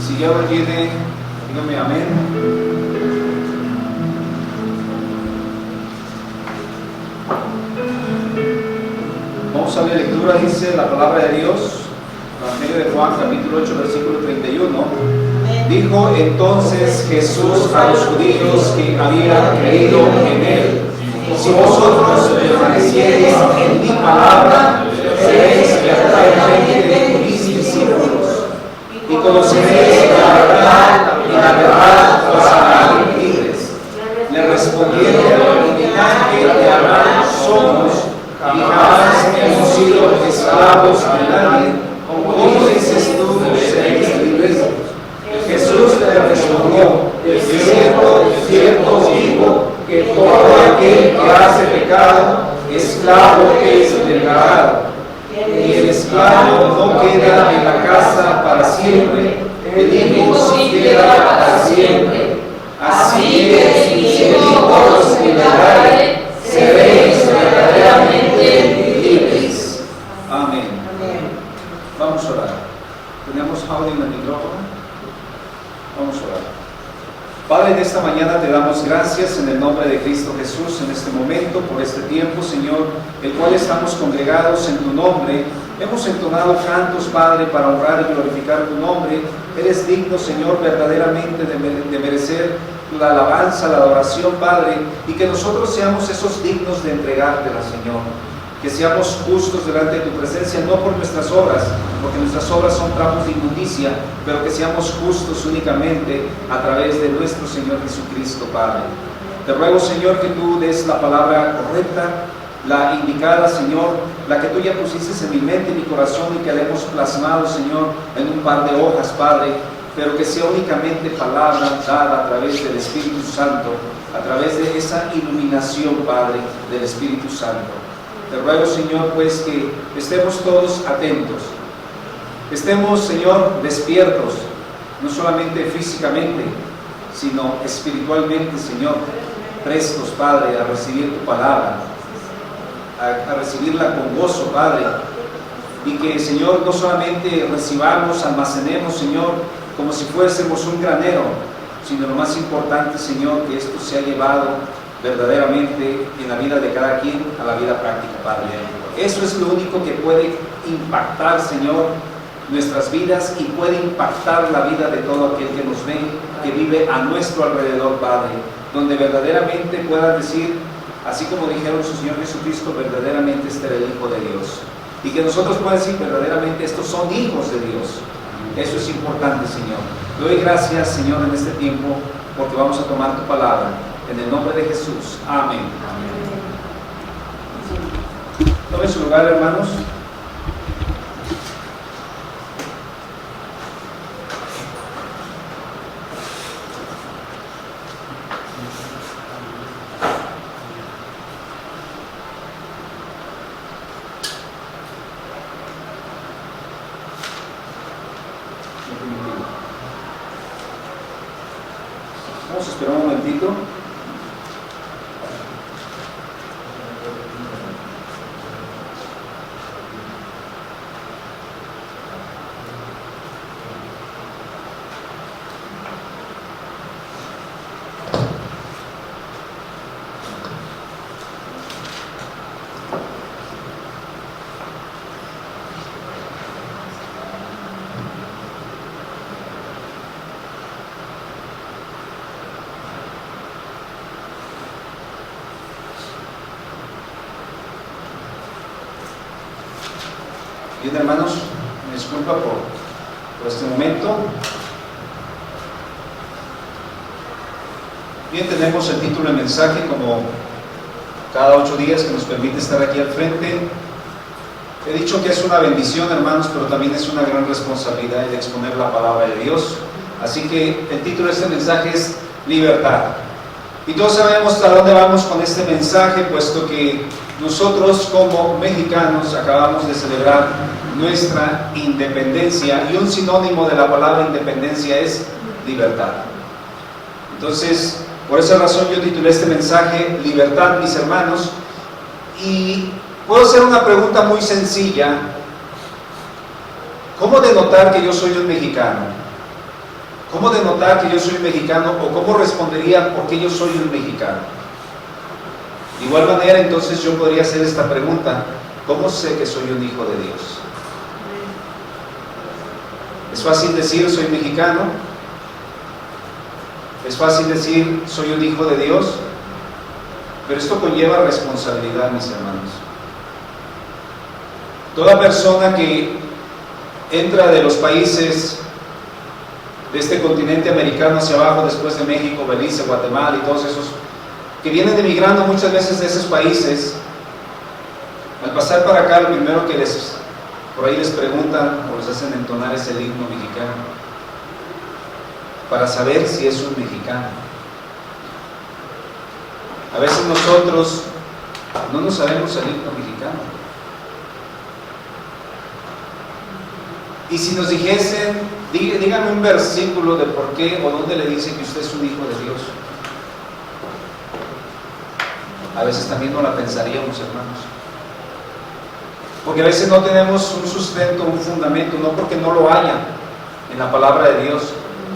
Si ya lo tiene, dígame amén. Vamos a la lectura, dice la palabra de Dios, Evangelio de Juan, capítulo 8, versículo 31. Dijo entonces Jesús a los judíos que habían creído en él: si vosotros permaneciereis en mi palabra, seréis verdaderamente mis discípulos, y conoceréis la verdad, y la verdad os hará libres. Le respondieron: linaje de Abraham somos, y jamás hemos sido esclavos de nadie. ¿Cómo dices tú, seréis libres? Jesús le respondió: de cierto digo, que todo aquel que hace pecado, esclavo es del pecado. Y el esclavo no queda en la casa para siempre, el hijo sí queda para siempre. Así que si el Hijo os libertare, seréis verdaderamente libres. Amén. Vamos a orar. ¿Tenemos audio en el micrófono? Vamos a orar. Padre, en esta mañana te damos gracias en el nombre de Cristo Jesús en este momento, por este tiempo, Señor, el cual estamos congregados en tu nombre. Hemos entonado cantos, Padre, para honrar y glorificar tu nombre. Eres digno, Señor, verdaderamente de merecer la alabanza, la adoración, Padre, y que nosotros seamos esos dignos de entregártela, Señor. Que seamos justos delante de tu presencia, no por nuestras obras, porque nuestras obras son trapos de inmundicia, pero que seamos justos únicamente a través de nuestro Señor Jesucristo, Padre. Te ruego, Señor, que tú des la palabra correcta, la indicada, Señor, la que tú ya pusiste en mi mente y mi corazón y que la hemos plasmado, Señor, en un par de hojas, Padre, pero que sea únicamente palabra dada a través del Espíritu Santo, a través de esa iluminación, Padre, del Espíritu Santo. Te ruego, Señor, pues que estemos todos atentos, estemos, Señor, despiertos, no solamente físicamente, sino espiritualmente, Señor, prestos, Padre, a recibir tu palabra, a recibirla con gozo, Padre, y que, Señor, no solamente recibamos, almacenemos, Señor, como si fuésemos un granero, sino lo más importante, Señor, que esto sea llevado verdaderamente en la vida de cada quien a la vida práctica, Padre. Eso es lo único que puede impactar, Señor, nuestras vidas y puede impactar la vida de todo aquel que nos ve, que vive a nuestro alrededor, Padre, donde verdaderamente puedan decir, así como dijeron su Señor Jesucristo, verdaderamente este era el Hijo de Dios, y que nosotros podamos decir verdaderamente estos son hijos de Dios. Eso es importante, Señor. Te doy gracias, Señor, en este tiempo, porque vamos a tomar tu palabra. En el nombre de Jesús. Amén. Tome su lugar, hermanos. Vamos a esperar un momentito. Bien, hermanos, me disculpa por este momento. Bien, tenemos el título del mensaje como cada 8 días que nos permite estar aquí al frente. He dicho que es una bendición, hermanos, pero también es una gran responsabilidad el exponer la palabra de Dios. Así que el título de este mensaje es Libertad. Y todos sabemos hasta dónde vamos con este mensaje, puesto que nosotros como mexicanos acabamos de celebrar nuestra independencia, y un sinónimo de la palabra independencia es libertad. Entonces, por esa razón yo titulé este mensaje Libertad, mis hermanos, y puedo hacer una pregunta muy sencilla: ¿cómo denotar que yo soy un mexicano? ¿Cómo denotar que yo soy mexicano? ¿O cómo respondería por qué yo soy un mexicano? De igual manera, entonces yo podría hacer esta pregunta: ¿cómo sé que soy un hijo de Dios? Es fácil decir soy mexicano, es fácil decir soy un hijo de Dios, pero esto conlleva responsabilidad, mis hermanos. Toda persona que entra de los países de este continente americano hacia abajo, después de México, Belice, Guatemala y todos esos que vienen emigrando muchas veces de esos países, al pasar para acá, lo primero que por ahí les preguntan o les hacen entonar es el himno mexicano, para saber si es un mexicano. A veces nosotros no nos sabemos el himno mexicano. Y si nos dijesen, díganme un versículo de por qué o dónde le dice que usted es un hijo de Dios, a veces también no la pensaríamos, hermanos. Porque a veces no tenemos un sustento, un fundamento, no porque no lo haya en la palabra de Dios,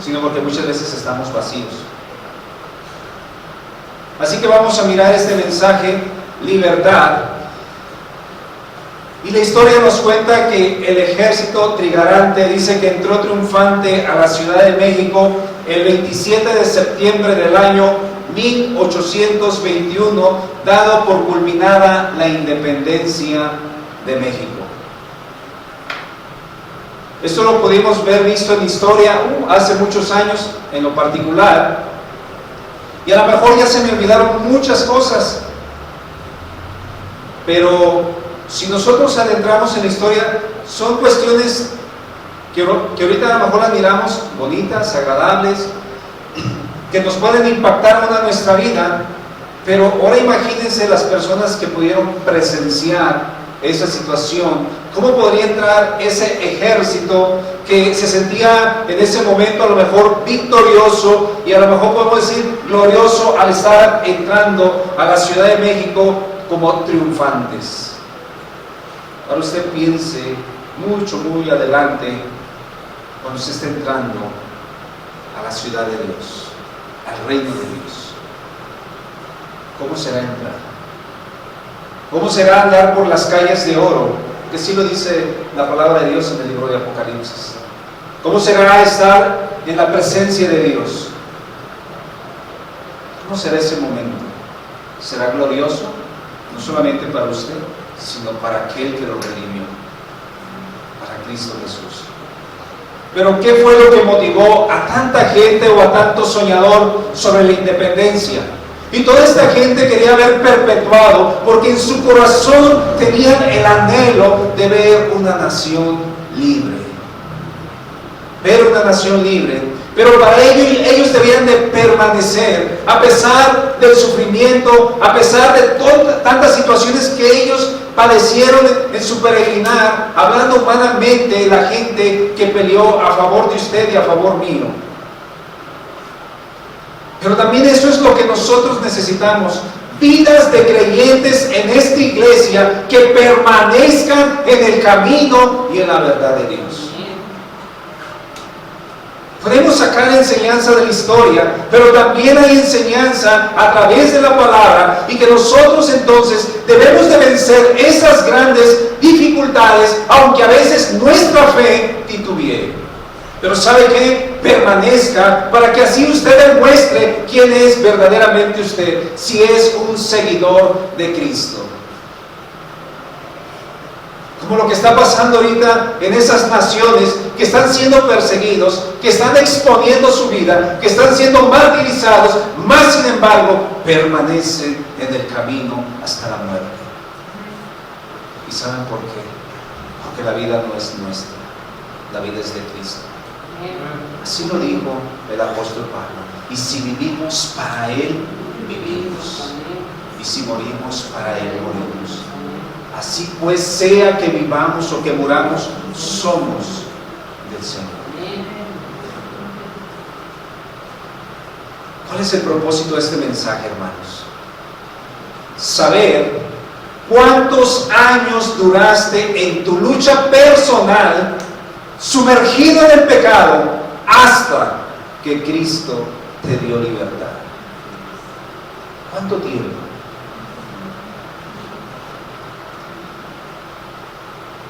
sino porque muchas veces estamos vacíos. Así que vamos a mirar este mensaje, libertad. Y la historia nos cuenta que el ejército trigarante dice que entró triunfante a la Ciudad de México el 27 de septiembre del año 1821, dado por culminada la independencia de México. Esto lo pudimos ver visto en historia hace muchos años en lo particular, y a lo mejor ya se me olvidaron muchas cosas, pero si nosotros adentramos en la historia, son cuestiones que ahorita a lo mejor las miramos bonitas, agradables, que nos pueden impactar a nuestra vida, pero ahora imagínense las personas que pudieron presenciar esa situación. ¿Cómo podría entrar ese ejército que se sentía en ese momento a lo mejor victorioso y a lo mejor podemos decir glorioso al estar entrando a la Ciudad de México como triunfantes? Ahora usted piense muy adelante cuando usted esté entrando a la ciudad de Dios, al reino de Dios. ¿Cómo será entrar? ¿Cómo será andar por las calles de oro? Que sí lo dice la palabra de Dios en el libro de Apocalipsis. ¿Cómo será estar en la presencia de Dios? ¿Cómo será ese momento? ¿Será glorioso? No solamente para usted, sino para aquel que lo redimió, para Cristo Jesús. Pero ¿qué fue lo que motivó a tanta gente o a tanto soñador sobre la independencia? Y toda esta gente quería ver perpetuado, porque en su corazón tenían el anhelo de ver una nación libre. Ver una nación libre. Pero para ellos debían de permanecer, a pesar del sufrimiento, a pesar de tantas situaciones que ellos padecieron en su peregrinar, hablando humanamente, la gente que peleó a favor de usted y a favor mío. Pero también eso es lo que nosotros necesitamos: vidas de creyentes en esta iglesia que permanezcan en el camino y en la verdad de Dios. Podemos sacar enseñanza de la historia, pero también hay enseñanza a través de la palabra, y que nosotros entonces debemos de vencer esas grandes dificultades, aunque a veces nuestra fe titubee. Pero ¿sabe qué? Permanezca, para que así usted demuestre quién es verdaderamente usted, si es un seguidor de Cristo. Como lo que está pasando ahorita en esas naciones que están siendo perseguidos, que están exponiendo su vida, que están siendo martirizados, más sin embargo permanecen en el camino hasta la muerte. ¿Y saben por qué? Porque la vida no es nuestra, la vida es de Cristo. Así lo dijo el apóstol Pablo: y si vivimos, para Él vivimos, y si morimos, para Él morimos. Así pues, sea que vivamos o que muramos, somos del Señor. ¿Cuál es el propósito de este mensaje, hermanos? Saber cuántos años duraste en tu lucha personal, sumergido en el pecado, hasta que Cristo te dio libertad. ¿Cuánto tiempo?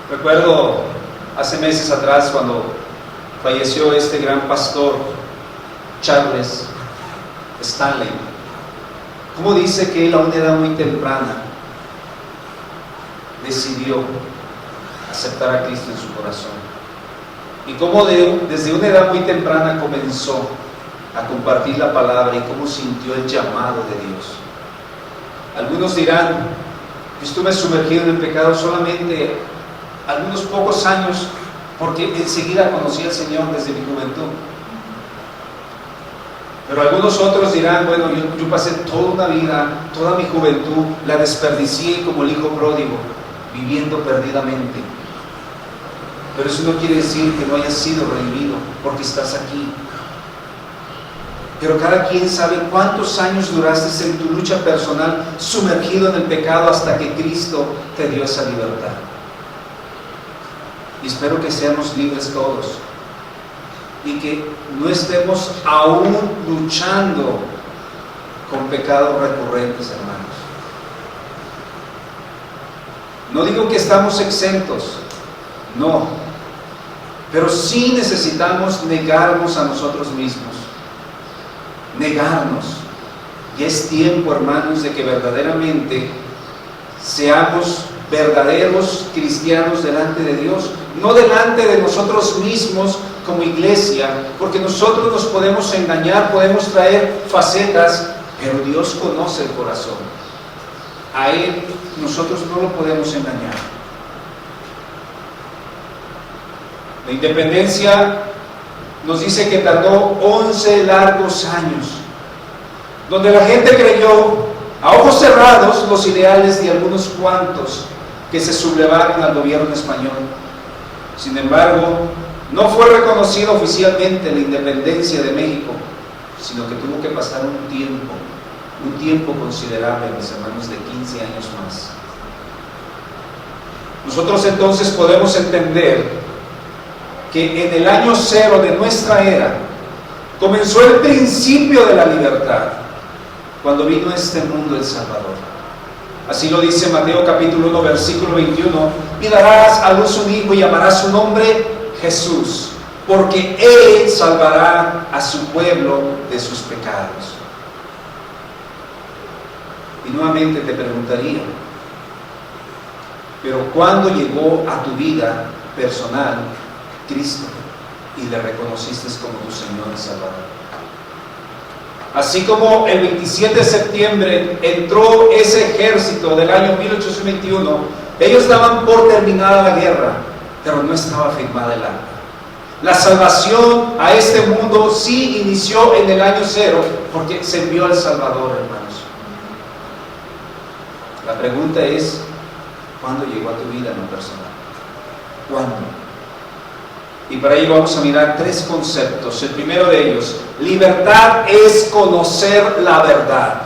Recuerdo hace meses atrás cuando falleció este gran pastor Charles Stanley, como dice que él a una edad muy temprana decidió aceptar a Cristo en su corazón, y cómo desde una edad muy temprana comenzó a compartir la palabra y cómo sintió el llamado de Dios. Algunos dirán: yo estuve sumergido en el pecado solamente algunos pocos años, porque enseguida conocí al Señor desde mi juventud. Pero algunos otros dirán: bueno, yo pasé toda una vida, toda mi juventud la desperdicié como el hijo pródigo, viviendo perdidamente. Pero eso no quiere decir que no hayas sido redimido, porque estás aquí. Pero cada quien sabe cuántos años duraste en tu lucha personal sumergido en el pecado hasta que Cristo te dio esa libertad. Y espero que seamos libres todos y que no estemos aún luchando con pecados recurrentes, hermanos. No digo que estamos exentos, no, pero sí necesitamos negarnos a nosotros mismos. Negarnos. Y es tiempo, hermanos, de que verdaderamente seamos verdaderos cristianos delante de Dios, no delante de nosotros mismos como iglesia, porque nosotros nos podemos engañar, podemos traer facetas, pero Dios conoce el corazón. A Él nosotros no lo podemos engañar. La independencia nos dice que tardó 11 largos años, donde la gente creyó a ojos cerrados los ideales de algunos cuantos que se sublevaron al gobierno español. Sin embargo, no fue reconocida oficialmente la independencia de México, sino que tuvo que pasar un tiempo considerable, mis hermanos, de 15 años más. Nosotros entonces podemos entender que en el año 0 de nuestra era comenzó el principio de la libertad, cuando vino a este mundo el Salvador. Así lo dice Mateo capítulo 1 versículo 21: y darás a luz un hijo y llamarás su nombre Jesús, porque Él salvará a su pueblo de sus pecados. Y nuevamente te preguntaría: pero ¿cuándo llegó a tu vida personal Cristo y le reconociste como tu Señor y Salvador? Así como el 27 de septiembre entró ese ejército del año 1821, ellos daban por terminada la guerra, pero no estaba firmada el acta. La salvación a este mundo sí inició en el año 0, porque se envió al Salvador, hermanos. La pregunta es: ¿cuándo llegó a tu vida en lo personal? ¿Cuándo? Y para ello vamos a mirar 3 conceptos. El primero de ellos: libertad es conocer la verdad.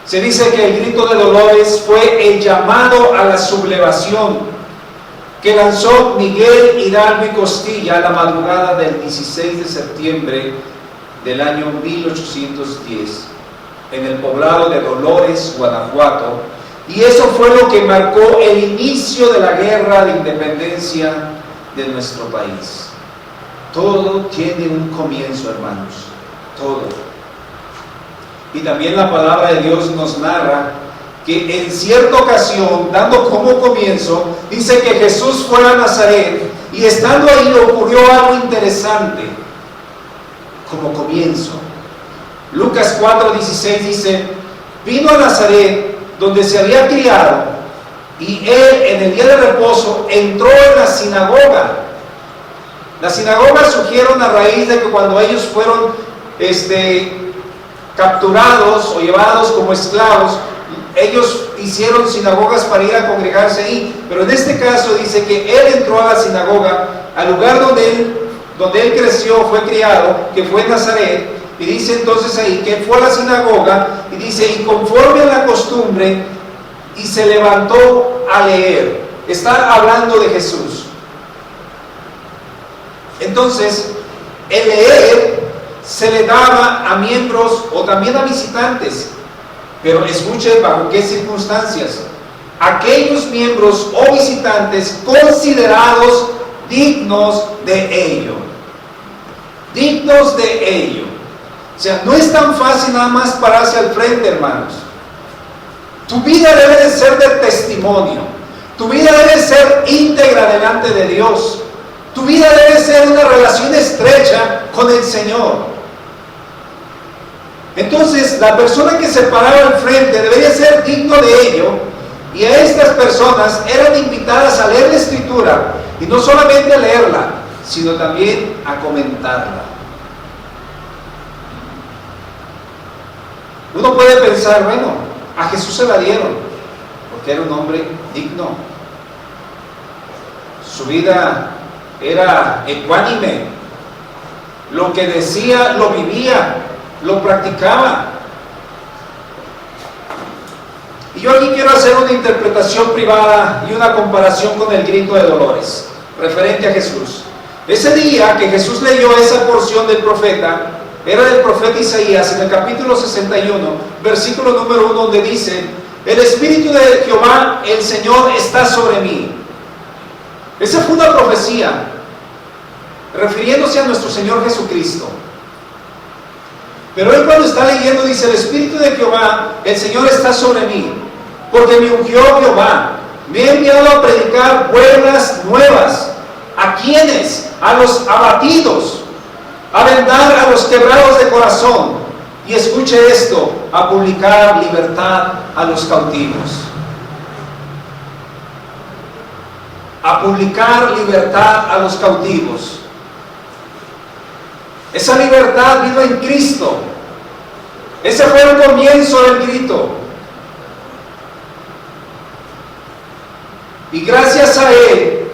Se dice que el grito de Dolores fue el llamado a la sublevación que lanzó Miguel Hidalgo y Costilla a la madrugada del 16 de septiembre del año 1810 en el poblado de Dolores, Guanajuato. Y eso fue lo que marcó el inicio de la guerra de independencia de nuestro país. Todo tiene un comienzo, hermanos, todo. Y también la palabra de Dios nos narra que en cierta ocasión, dando como comienzo, dice que Jesús fue a Nazaret y estando ahí ocurrió algo interesante como comienzo. Lucas 4:16 dice: vino a Nazaret, donde se había criado, y él en el día de reposo entró en la sinagoga. Las sinagogas surgieron a raíz de que cuando ellos fueron capturados o llevados como esclavos, ellos hicieron sinagogas para ir a congregarse ahí. Pero en este caso dice que él entró a la sinagoga, al lugar donde él creció, fue criado, que fue Nazaret. Y dice entonces ahí que fue a la sinagoga, y dice: y conforme a la costumbre, y se levantó a leer. Está hablando de Jesús. Entonces, El leer se le daba a miembros o también a visitantes, pero escuchen bajo qué circunstancias. Aquellos miembros o visitantes considerados dignos de ello. Dignos de ello. O sea, no es tan fácil nada más pararse al frente, hermanos. Tu vida debe de ser de testimonio. Tu vida debe ser íntegra delante de Dios. Tu vida debe ser una relación estrecha con el Señor. Entonces, la persona que se paraba al frente debería ser digno de ello, y a estas personas eran invitadas a leer la Escritura, y no solamente a leerla, sino también a comentarla. Uno puede pensar, bueno, a Jesús se la dieron, porque era un hombre digno. Su vida era ecuánime. Lo que decía, lo vivía, lo practicaba. Y yo aquí quiero hacer una interpretación privada y una comparación con el grito de dolores, referente a Jesús. Ese día que Jesús leyó esa porción del profeta, era del profeta Isaías, en el capítulo 61, versículo número 1, donde dice: el Espíritu de Jehová, el Señor, está sobre mí. Esa fue una profecía, refiriéndose a nuestro Señor Jesucristo. Pero él, cuando está leyendo, dice: el Espíritu de Jehová, el Señor, está sobre mí, porque me ungió Jehová, me ha enviado a predicar buenas nuevas. ¿A quiénes? A los abatidos, a vendar a los quebrados de corazón, y escuche esto, a publicar libertad a los cautivos. A publicar libertad a los cautivos. Esa libertad vino en Cristo. Ese fue el comienzo del grito. Y gracias a Él,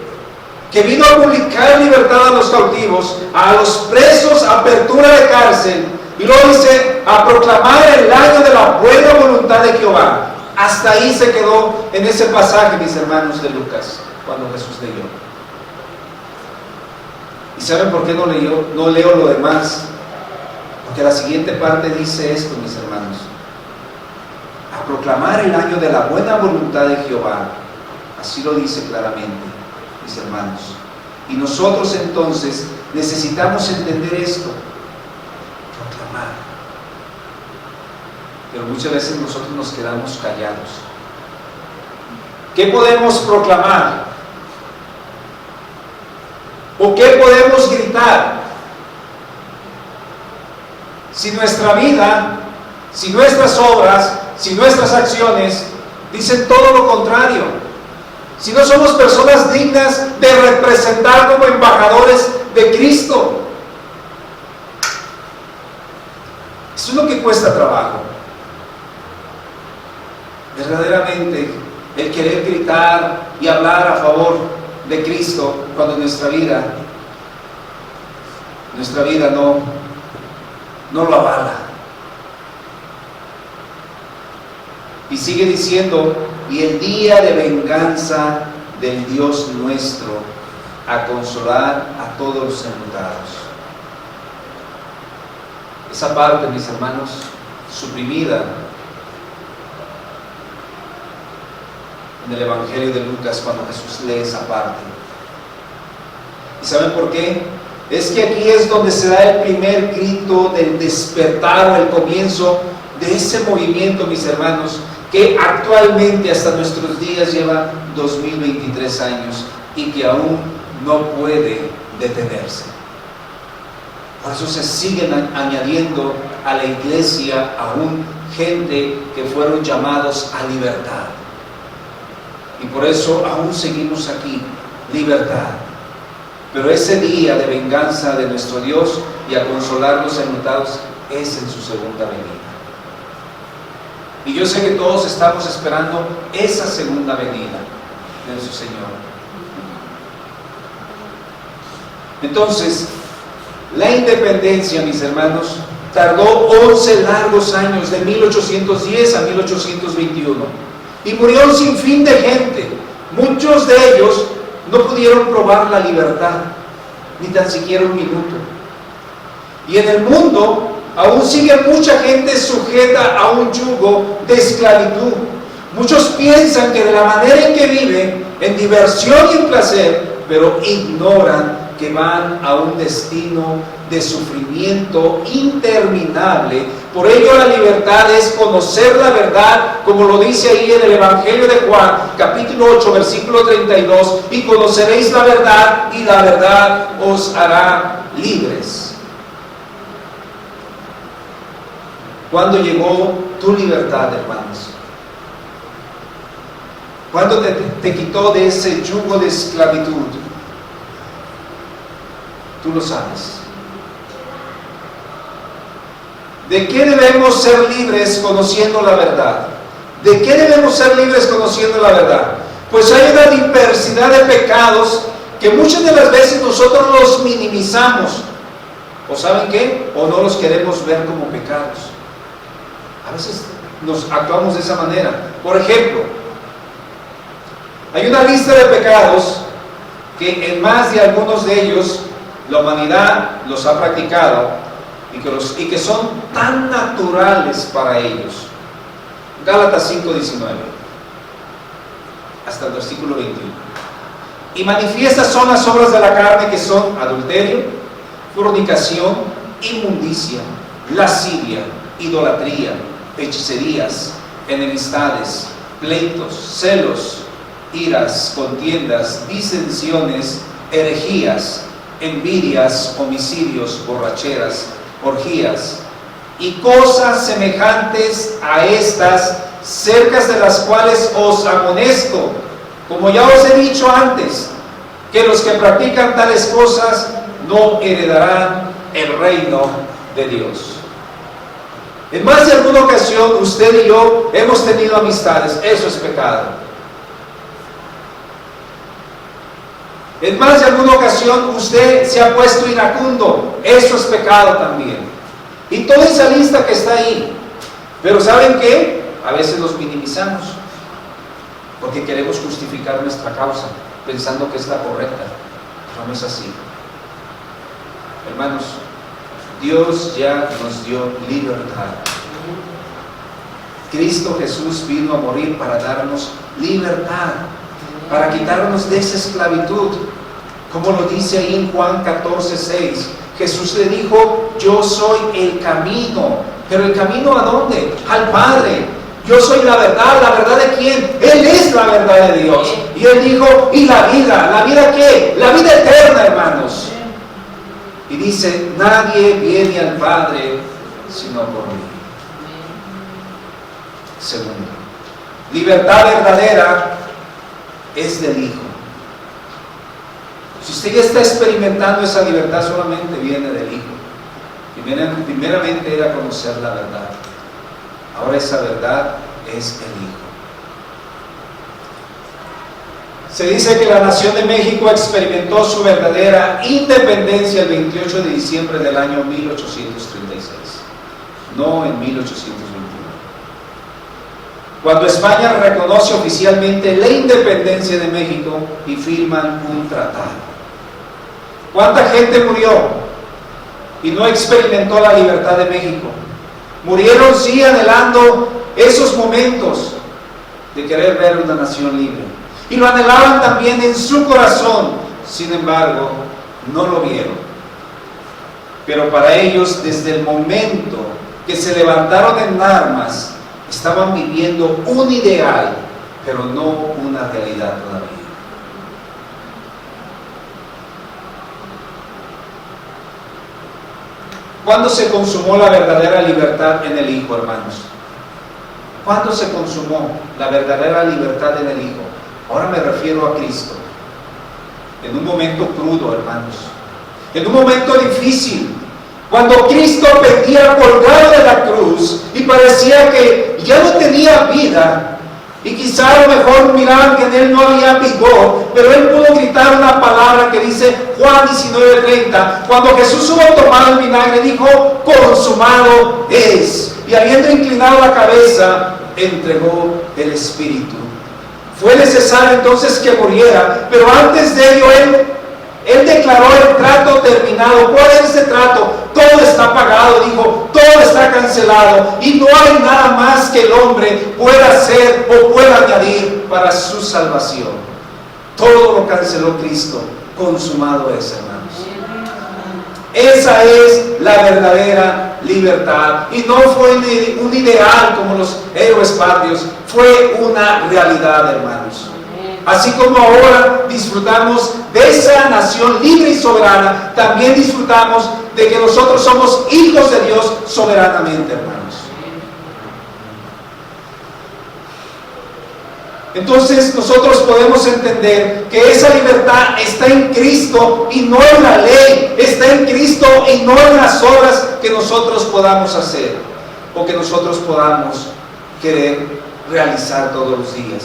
que vino a publicar libertad a los cautivos, a los presos, apertura de cárcel, y luego dice, a proclamar el año de la buena voluntad de Jehová. Hasta ahí se quedó en ese pasaje, mis hermanos, de Lucas, cuando Jesús leyó. ¿Y saben por qué no leo lo demás? Porque la siguiente parte dice esto, mis hermanos: a proclamar el año de la buena voluntad de Jehová. Así lo dice claramente, mis hermanos. Y nosotros entonces necesitamos entender esto: proclamar. Pero muchas veces nosotros nos quedamos callados. ¿Qué podemos proclamar? ¿O qué podemos gritar? Si nuestra vida, si nuestras obras, si nuestras acciones dicen todo lo contrario, si no somos personas dignas de representar como embajadores de Cristo. Eso es lo que cuesta trabajo. Verdaderamente, el querer gritar y hablar a favor de Cristo, cuando nuestra vida no lo avala. Y sigue diciendo: y el día de venganza del Dios nuestro, a consolar a todos los enlutados. Esa parte, mis hermanos, suprimida en el Evangelio de Lucas, cuando Jesús lee esa parte. ¿Y saben por qué? Es que aquí es donde se da el primer grito del despertar, o el comienzo de ese movimiento, mis hermanos, que actualmente hasta nuestros días lleva 2023 años y que aún no puede detenerse. Por eso se siguen añadiendo a la iglesia aún gente que fueron llamados a libertad. Y por eso aún seguimos aquí, libertad. Pero ese día de venganza de nuestro Dios y a consolar los enlutados es en su segunda venida. Y yo sé que todos estamos esperando esa segunda venida de nuestro Señor. Entonces, la independencia, mis hermanos, tardó 11 largos años, de 1810 a 1821. Y murió un sinfín de gente. Muchos de ellos no pudieron probar la libertad, ni tan siquiera un minuto. Y en el mundo aún sigue mucha gente sujeta a un yugo de esclavitud. Muchos piensan que de la manera en que viven, en diversión y en placer, pero ignoran que van a un destino de sufrimiento interminable. Por ello la libertad es conocer la verdad, como lo dice ahí en el Evangelio de Juan, capítulo 8, versículo 32, y conoceréis la verdad, y la verdad os hará libres. ¿Cuándo llegó tu libertad, hermanos? ¿Cuándo te quitó de ese yugo de esclavitud? Tú lo sabes. ¿De qué debemos ser libres conociendo la verdad? ¿De qué debemos ser libres conociendo la verdad? Pues hay una diversidad de pecados que muchas de las veces nosotros los minimizamos. ¿O saben qué? O no los queremos ver como pecados. A veces nos actuamos de esa manera. Por ejemplo, hay una lista de pecados que en más de algunos de ellos la humanidad los ha practicado y que son tan naturales para ellos. Gálatas 5:19 hasta el versículo 21. Y manifiestas son las obras de la carne, que son adulterio, fornicación, inmundicia, lascivia, idolatría, hechicerías, enemistades, pleitos, celos, iras, contiendas, disensiones, herejías, envidias, homicidios, borracheras, orgías y cosas semejantes a estas, cerca de las cuales os amonesto, como ya os he dicho antes, que los que practican tales cosas no heredarán el reino de Dios. En más de alguna ocasión usted y yo hemos tenido amistades, eso es pecado. En más de alguna ocasión usted se ha puesto iracundo, eso es pecado también. Y toda esa lista que está ahí. Pero ¿saben qué? A veces los minimizamos porque queremos justificar nuestra causa pensando que es la correcta. Pero no es así. Hermanos, Dios ya nos dio libertad. Cristo Jesús vino a morir para darnos libertad, para quitarnos de esa esclavitud, como lo dice ahí en Juan 14:6. Jesús le dijo: yo soy el camino. ¿Pero el camino a dónde? Al Padre. Yo soy la verdad de quién? Él es la verdad de Dios. Y Él dijo: ¿y la vida? ¿La vida qué? La vida eterna, hermanos. Y dice: nadie viene al Padre sino por mí. Segundo, libertad verdadera es del Hijo. Si usted ya está experimentando esa libertad, solamente viene del Hijo. Primeramente era conocer la verdad. Ahora esa verdad es el Hijo. Se dice que la nación de México experimentó su verdadera independencia el 28 de diciembre del año 1836, no en 1821. Cuando España reconoce oficialmente la independencia de México y firman un tratado. ¿Cuánta gente murió y no experimentó la libertad de México? Murieron sí anhelando esos momentos de querer ver una nación libre. Y lo anhelaban también en su corazón, sin embargo, no lo vieron. Pero para ellos, desde el momento que se levantaron en armas, estaban viviendo un ideal, pero no una realidad todavía. ¿Cuándo se consumó la verdadera libertad en el Hijo, hermanos? ¿Cuándo se consumó la verdadera libertad en el Hijo? Ahora me refiero a Cristo. En un momento crudo, hermanos. En un momento difícil. Cuando Cristo pendía colgado de la cruz y parecía que ya no tenía vida. Y quizá a lo mejor miraban que en él no había vigor, pero él pudo gritar una palabra que dice Juan 19:30. Cuando Jesús hubo tomado el vinagre, dijo: consumado es. Y habiendo inclinado la cabeza, entregó el Espíritu. Fue necesario entonces que muriera, pero antes de ello él declaró el trato terminado. ¿Cuál es ese trato? Todo está pagado, dijo, todo está cancelado y no hay nada más que el hombre pueda hacer o pueda añadir para su salvación. Todo lo canceló Cristo, consumado es, hermanos. Esa es la verdadera libertad. Y no fue un ideal como los héroes patrios, fue una realidad, hermanos. Así como ahora disfrutamos de esa nación libre y soberana, también disfrutamos de que nosotros somos hijos de Dios soberanamente, hermanos. Entonces nosotros podemos entender que esa libertad está en Cristo y no en la ley, está en Cristo y no en las obras que nosotros podamos hacer o que nosotros podamos querer realizar todos los días.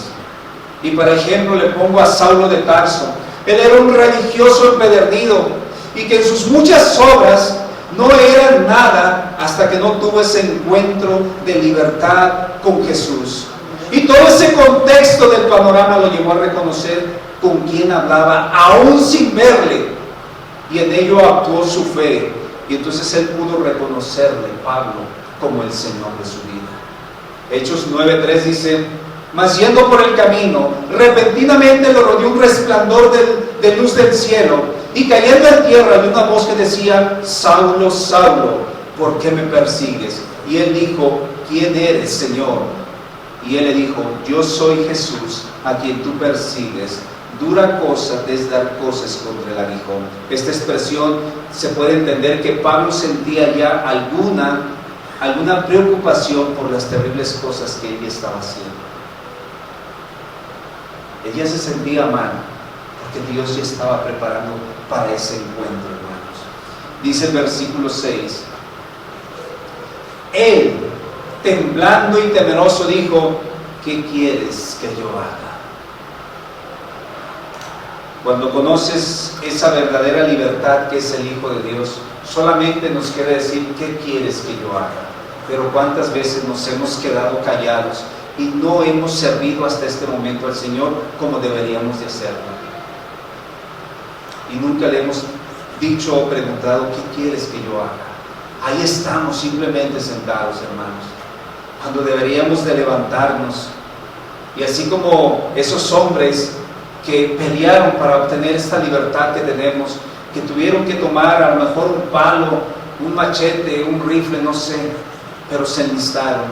Y por ejemplo le pongo a Saulo de Tarso. Él era un religioso empedernido y que en sus muchas obras no eran nada hasta que no tuvo ese encuentro de libertad con Jesús. Y todo ese contexto del panorama lo llevó a reconocer con quién hablaba, aún sin verle. Y en ello actuó su fe. Y entonces él pudo reconocerle, Pablo, como el Señor de su vida. Hechos 9:3 dice: mas yendo por el camino, repentinamente lo rodeó un resplandor de luz del cielo, y cayendo en tierra vi una voz que decía: Saulo, Saulo, ¿por qué me persigues? Y él dijo: ¿quién eres, Señor? Y él le dijo: yo soy Jesús, a quien tú persigues. Dura cosa te es dar cosas contra el aguijón. Esta expresión se puede entender que Pablo sentía ya alguna preocupación por las terribles cosas que ella estaba haciendo. Ella se sentía mal, porque Dios ya estaba preparando para ese encuentro, hermanos. Dice el versículo 6: él, temblando y temeroso, dijo: ¿qué quieres que yo haga? Cuando conoces esa verdadera libertad que es el Hijo de Dios, solamente nos quiere decir: ¿qué quieres que yo haga? Pero cuántas veces nos hemos quedado callados y no hemos servido hasta este momento al Señor como deberíamos de hacerlo. Y nunca le hemos dicho o preguntado: ¿qué quieres que yo haga? Ahí estamos simplemente sentados, hermanos, cuando deberíamos de levantarnos. Y así como esos hombres que pelearon para obtener esta libertad que tenemos, que tuvieron que tomar a lo mejor un palo, un machete, un rifle, no sé, pero se enlistaron,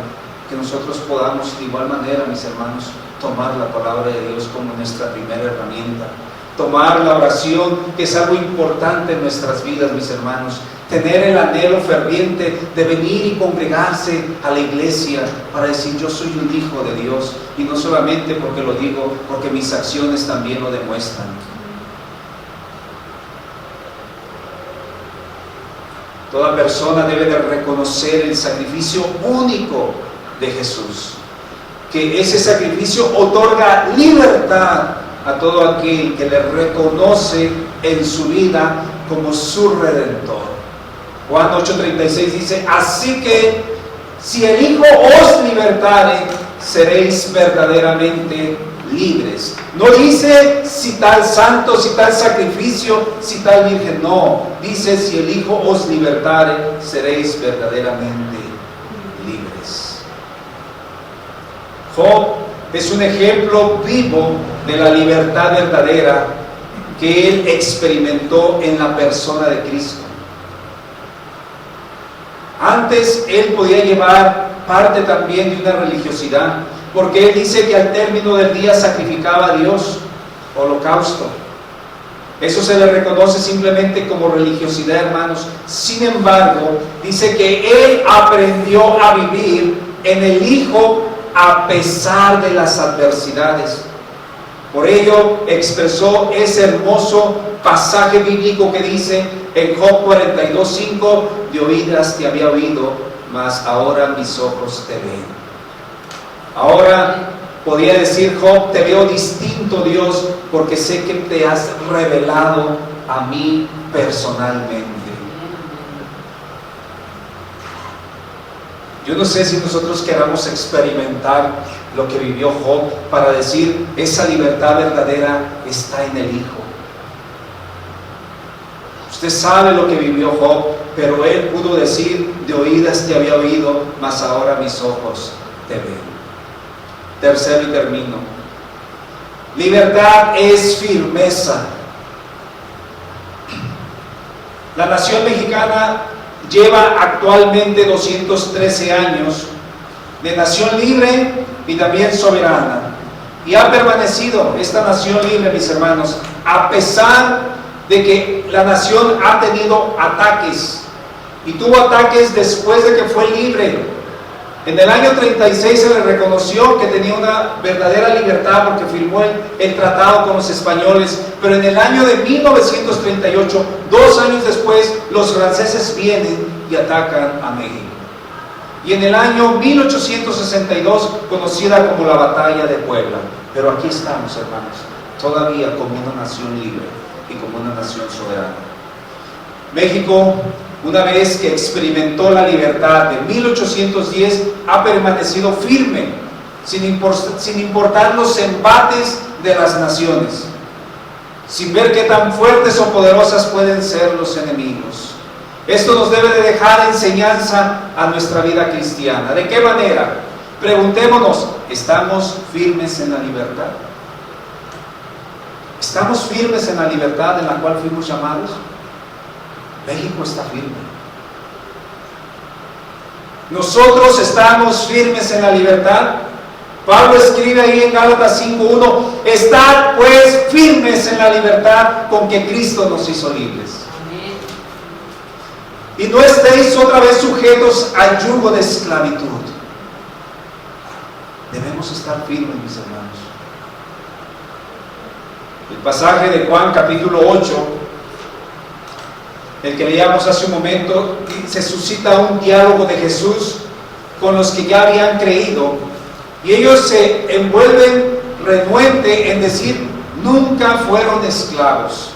que nosotros podamos de igual manera, mis hermanos, tomar la palabra de Dios como nuestra primera herramienta, tomar la oración, que es algo importante en nuestras vidas, mis hermanos, tener el anhelo ferviente de venir y congregarse a la iglesia para decir: yo soy un hijo de Dios, y no solamente porque lo digo, porque mis acciones también lo demuestran. Toda persona debe de reconocer el sacrificio único de Jesús, que ese sacrificio otorga libertad a todo aquel que le reconoce en su vida como su Redentor. Juan 8:36 dice: así que si el Hijo os libertare, seréis verdaderamente libres. No dice si tal santo, si tal sacrificio, si tal virgen, no. Dice: si el Hijo os libertare, seréis verdaderamente libres. Job es un ejemplo vivo de la libertad verdadera que él experimentó en la persona de Cristo. Antes él podía llevar parte también de una religiosidad, porque él dice que al término del día sacrificaba a Dios holocausto. Eso se le reconoce simplemente como religiosidad, hermanos. Sin embargo, dice que él aprendió a vivir en el Hijo a pesar de las adversidades. Por ello expresó ese hermoso pasaje bíblico que dice en Job 42:5: de oídas te había oído, mas ahora mis ojos te ven. Ahora podía decir Job: te veo distinto, Dios, porque sé que te has revelado a mí personalmente. Yo no sé si nosotros queramos experimentar lo que vivió Job para decir: esa libertad verdadera está en el Hijo. Usted sabe lo que vivió Job, pero él pudo decir, de oídas te había oído, mas ahora mis ojos te ven. Tercero y termino. Libertad es firmeza. La nación mexicana lleva actualmente 213 años de nación libre y también soberana. Y ha permanecido esta nación libre, mis hermanos, a pesar de que la nación ha tenido ataques. Y tuvo ataques después de que fue libre. En el año 36 se le reconoció que tenía una verdadera libertad porque firmó el tratado con los españoles, pero en el año de 1938, 2 años después, los franceses vienen y atacan a México. Y en el año 1862, conocida como la Batalla de Puebla. Pero aquí estamos, hermanos, todavía como una nación libre y como una nación soberana. México, una vez que experimentó la libertad de 1810, ha permanecido firme, sin importar los embates de las naciones, sin ver qué tan fuertes o poderosas pueden ser los enemigos. Esto nos debe de dejar enseñanza a nuestra vida cristiana. ¿De qué manera? Preguntémonos, ¿estamos firmes en la libertad? ¿Estamos firmes en la libertad en la cual fuimos llamados? México está firme. Nosotros estamos firmes en la libertad. Pablo escribe ahí en Gálatas 5:1, estad pues firmes en la libertad con que Cristo nos hizo libres. Amén. Y no estéis otra vez sujetos al yugo de esclavitud. Debemos estar firmes, mis hermanos. El pasaje de Juan capítulo 8, el que leíamos hace un momento, se suscita un diálogo de Jesús con los que ya habían creído, y ellos se envuelven renuente en decir, nunca fueron esclavos.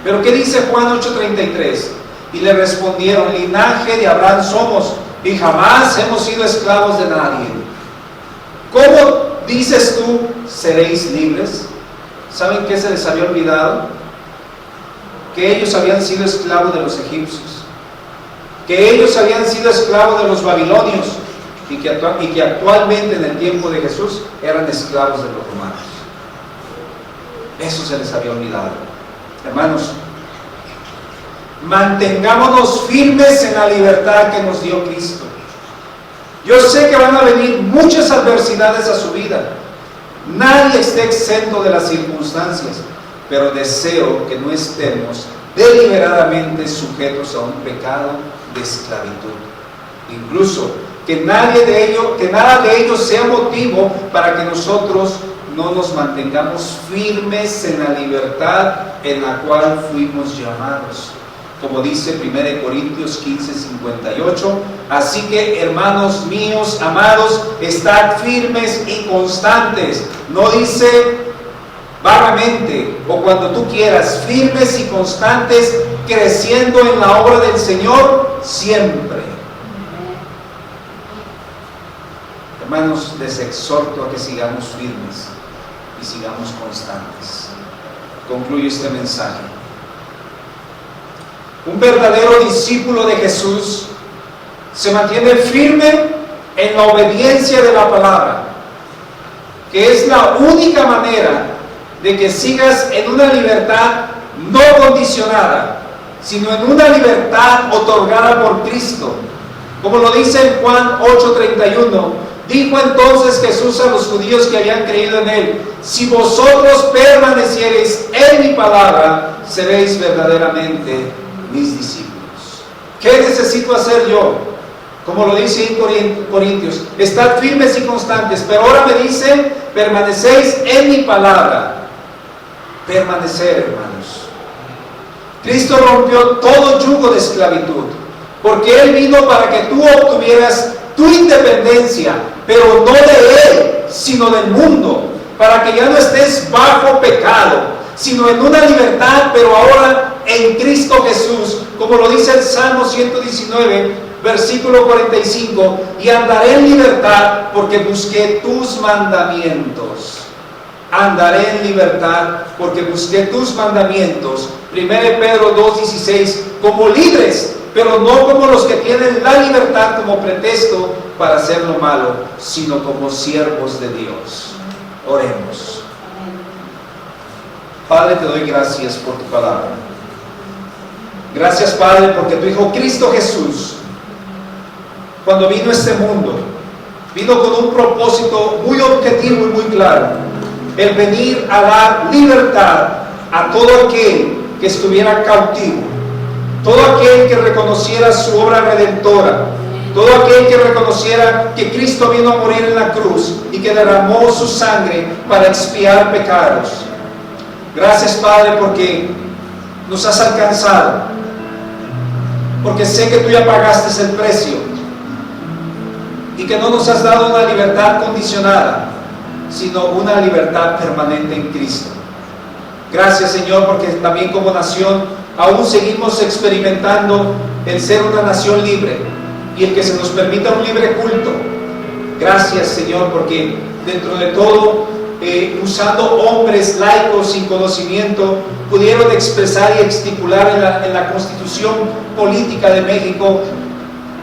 Pero ¿qué dice Juan 8:33? Y le respondieron, linaje de Abraham somos, y jamás hemos sido esclavos de nadie. ¿Cómo dices tú, seréis libres? ¿Saben qué se les había olvidado? Que ellos habían sido esclavos de los egipcios, que ellos habían sido esclavos de los babilonios, y que actualmente en el tiempo de Jesús eran esclavos de los romanos. Eso se les había olvidado. Hermanos, mantengámonos firmes en la libertad que nos dio Cristo. Yo sé que van a venir muchas adversidades a su vida. Nadie esté exento de las circunstancias, pero deseo que no estemos deliberadamente sujetos a un pecado de esclavitud. Incluso que nada de ello sea motivo para que nosotros no nos mantengamos firmes en la libertad en la cual fuimos llamados. Como dice 1 Corintios 15:58, así que hermanos míos, amados, estad firmes y constantes. No dice vagamente o cuando tú quieras, firmes y constantes, creciendo en la obra del Señor siempre. Hermanos, les exhorto a que sigamos firmes y sigamos constantes. Concluyo este mensaje. Un verdadero discípulo de Jesús se mantiene firme en la obediencia de la palabra, que es la única manera de que sigas en una libertad no condicionada, sino en una libertad otorgada por Cristo. Como lo dice en Juan 8:31, dijo entonces Jesús a los judíos que habían creído en Él, si vosotros permaneciereis en mi palabra, seréis verdaderamente mis discípulos. ¿Qué necesito hacer yo? Como lo dice en Corintios, estad firmes y constantes, pero ahora me dice, permanecéis en mi palabra. Permanecer, hermanos. Cristo rompió todo yugo de esclavitud, porque Él vino para que tú obtuvieras tu independencia, pero no de Él, sino del mundo, para que ya no estés bajo pecado, sino en una libertad, pero ahora en Cristo Jesús, como lo dice el Salmo 119, versículo 45, y andaré en libertad porque busqué tus mandamientos. andaré en libertad, porque busqué tus mandamientos. 1 Pedro 2:16, como libres, pero no como los que tienen la libertad como pretexto para hacer lo malo, sino como siervos de Dios. Oremos. Padre, te doy gracias por tu palabra. Gracias, Padre, porque tu Hijo Cristo Jesús, cuando vino a este mundo, vino con un propósito muy objetivo y muy claro: el venir a dar libertad a todo aquel que estuviera cautivo, todo aquel que reconociera su obra redentora, todo aquel que reconociera que Cristo vino a morir en la cruz y que derramó su sangre para expiar pecados. Gracias, Padre, porque nos has alcanzado, porque sé que tú ya pagaste el precio y que no nos has dado una libertad condicionada, sino una libertad permanente en Cristo. Gracias, Señor, porque también como nación aún seguimos experimentando el ser una nación libre y el que se nos permita un libre culto. Gracias, Señor, porque dentro de todo, usando hombres laicos sin conocimiento, pudieron expresar y estipular en la Constitución Política de México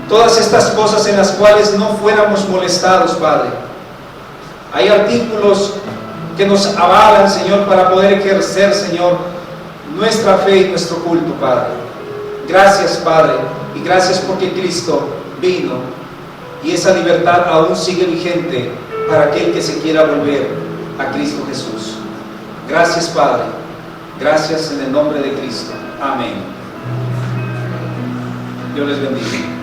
todas estas cosas en las cuales no fuéramos molestados, Padre. Hay artículos que nos avalan, Señor, para poder ejercer, Señor, nuestra fe y nuestro culto, Padre. Gracias, Padre, y gracias porque Cristo vino y esa libertad aún sigue vigente para aquel que se quiera volver a Cristo Jesús. Gracias, Padre. Gracias en el nombre de Cristo. Amén. Dios les bendiga.